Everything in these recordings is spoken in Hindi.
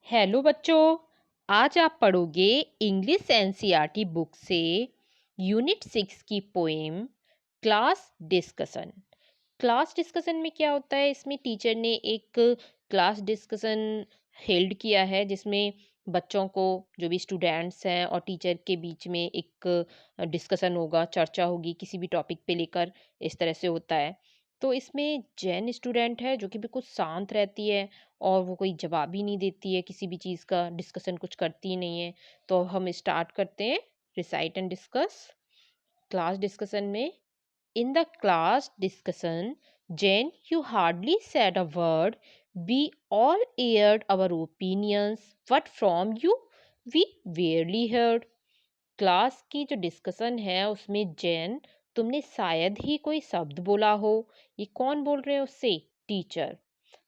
हेलो बच्चों। आज आप पढ़ोगे इंग्लिश एनसीईआरटी बुक से यूनिट 6 की poem class discussion. Class discussion में क्या होता है, इसमें टीचर ने एक क्लास डिस्कशन हेल्ड किया है जिसमें बच्चों को, जो भी स्टूडेंट्स हैं और टीचर के बीच में एक डिस्कशन होगा, चर्चा होगी किसी भी टॉपिक पे लेकर। इस तरह से होता है। तो इसमें जैन स्टूडेंट है जो कि बिल्कुल शांत रहती है और वो कोई जवाब ही नहीं देती है, किसी भी चीज़ का डिस्कशन कुछ करती ही नहीं है। तो हम स्टार्ट करते हैं recite and discuss. Class discussion में, in the class discussion, Jane, you hardly said a word. We all aired our opinions, but from you, we barely heard. Class की जो डिस्कशन है उसमें जैन, तुमने शायद ही कोई शब्द बोला हो। ये कौन बोल रहे हैं उससे? टीचर।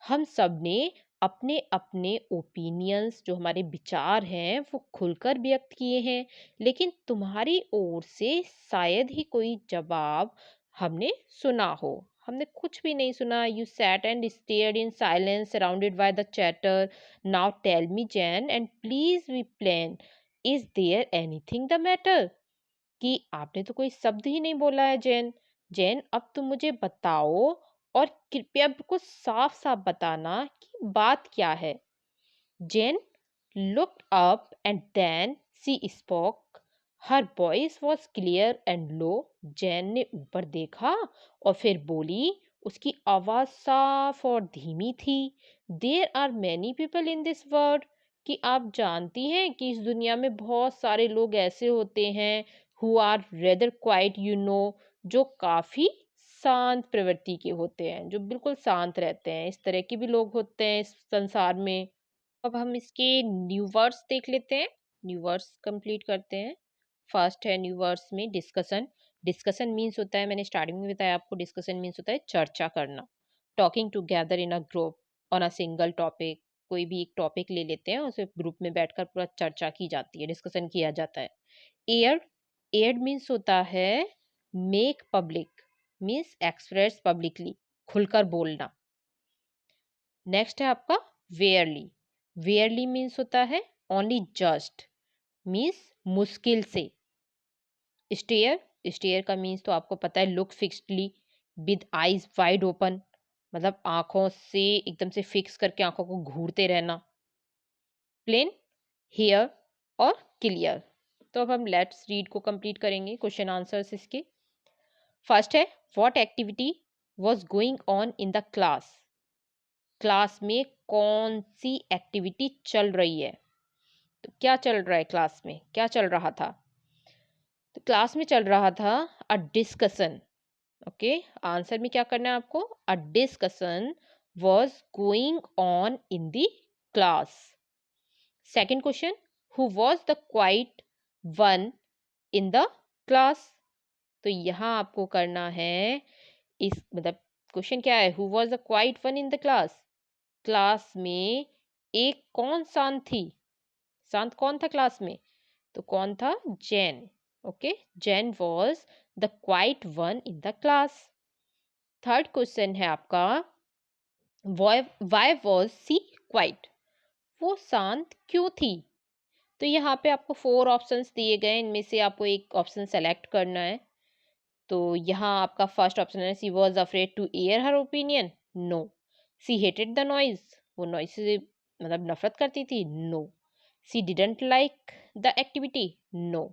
हम सब ने अपने अपने ओपिनियंस, जो हमारे विचार हैं, वो खुलकर व्यक्त किए हैं, लेकिन तुम्हारी ओर से शायद ही कोई जवाब हमने सुना हो। हमने कुछ भी नहीं सुना। You sat and stared in silence surrounded by the chatter. Now tell me Jane and please be plain, is there anything the matter? कि आपने तो कोई शब्द ही नहीं बोला है जैन। जैन, अब तुम मुझे बताओ और कृपया बिल्कुल साफ साफ बताना कि बात क्या है। Jain looked up and then she spoke. Her voice was clear and low. Jain ने ऊपर देखा और फिर बोली। उसकी आवाज साफ और धीमी थी। There are many people in this world. कि आप जानती हैं कि इस दुनिया में बहुत सारे लोग ऐसे होते हैं who are rather quiet, जो काफी शांत प्रवृत्ति के होते हैं, जो बिल्कुल शांत रहते हैं। इस तरह के भी लोग होते हैं इस संसार में। अब हम इसके न्यू वर्ड्स देख लेते हैं। न्यू वर्ड्स कंप्लीट करते हैं। फर्स्ट है न्यू वर्ड्स में डिस्कशन। डिस्कशन मीन्स होता है, मैंने स्टार्टिंग में बताया आपको, डिस्कशन मीन्स होता है चर्चा करना। Talking together in a group on a single topic. कोई भी एक टॉपिक ले लेते हैं, उसे ग्रुप में बैठकर पूरा चर्चा की जाती है, डिस्कशन किया जाता है। एयर, एयर मीन्स होता है make public, means express publicly, खुलकर बोलना। नेक्स्ट है आपका वेयरली। वेयरली मीन्स होता है ओनली जस्ट, मीन्स मुश्किल से। स्टेयर, स्टेयर का मीन्स तो आपको पता है look fixedly with eyes wide open, मतलब आंखों से एकदम से फिक्स करके आंखों को घूरते रहना। प्लेन, हियर और क्लियर। तो अब हम लेट्स रीड को कंप्लीट करेंगे, क्वेश्चन आंसर्स इसके। फर्स्ट है what activity was going on in the class. Class में कौन सी एक्टिविटी चल रही है? तो क्या चल रहा है क्लास में, क्या चल रहा था? तो क्लास में चल रहा था अ डिस्कशन। ओके, आंसर में क्या करना है आपको? A discussion was going on in the class. Second question, who was the quiet one in the class. तो यहाँ आपको करना है, इस मतलब क्वेश्चन क्या है, who was the quiet one in the class. Class में एक कौन शांत थी? शांत कौन था क्लास में? तो कौन था? Jain. Okay, Jain was the quiet one in the class. Third question है आपका, वाई वॉज सी क्वाइट। वो शांत क्यों थी? तो यहाँ पे आपको 4 ऑप्शंस दिए गए, इनमें से आपको एक ऑप्शन सेलेक्ट करना है। तो यहाँ आपका फर्स्ट ऑप्शन है, she was afraid to air her opinion. No. She hated the noise, वो नॉइज से मतलब नफरत करती थी। No. She didn't like the activity. No.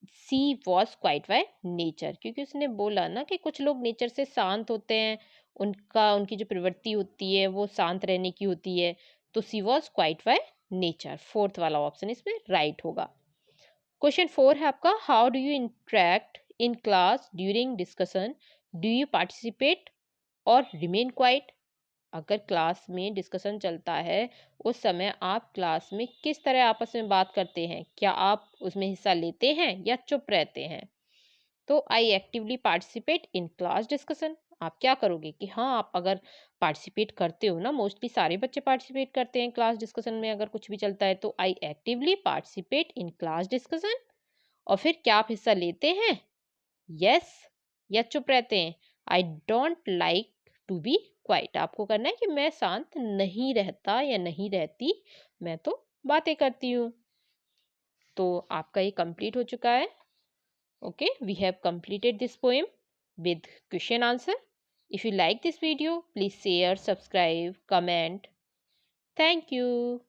She was quiet by nature, क्योंकि उसने बोला ना कि कुछ लोग नेचर से शांत होते हैं, उनकी जो प्रवृत्ति होती है वो शांत रहने की होती है। तो she was quiet by nature, fourth वाला ऑप्शन इसमें राइट होगा। क्वेश्चन 4 है आपका, how do you interact in class during discussion. Do you participate और रिमेन क्वाइट। अगर क्लास में डिस्कशन चलता है, उस समय आप क्लास में किस तरह आपस में बात करते हैं? क्या आप उसमें हिस्सा लेते हैं या चुप रहते हैं? तो I actively participate in class discussion. आप क्या करोगे कि हाँ, आप अगर पार्टिसिपेट करते हो ना, मोस्टली सारे बच्चे पार्टिसिपेट करते हैं क्लास डिस्कशन में, अगर कुछ भी चलता है तो I actively participate in class discussion. और फिर क्या आप हिस्सा लेते हैं? यस, या चुप रहते हैं? I don't like to be quiet, आपको करना है कि मैं शांत नहीं रहता या नहीं रहती, मैं तो बातें करती हूँ। तो आपका ये कंप्लीट हो चुका है। Okay, we have completed this poem with question answer. If you like this video, please share, subscribe, comment. Thank you.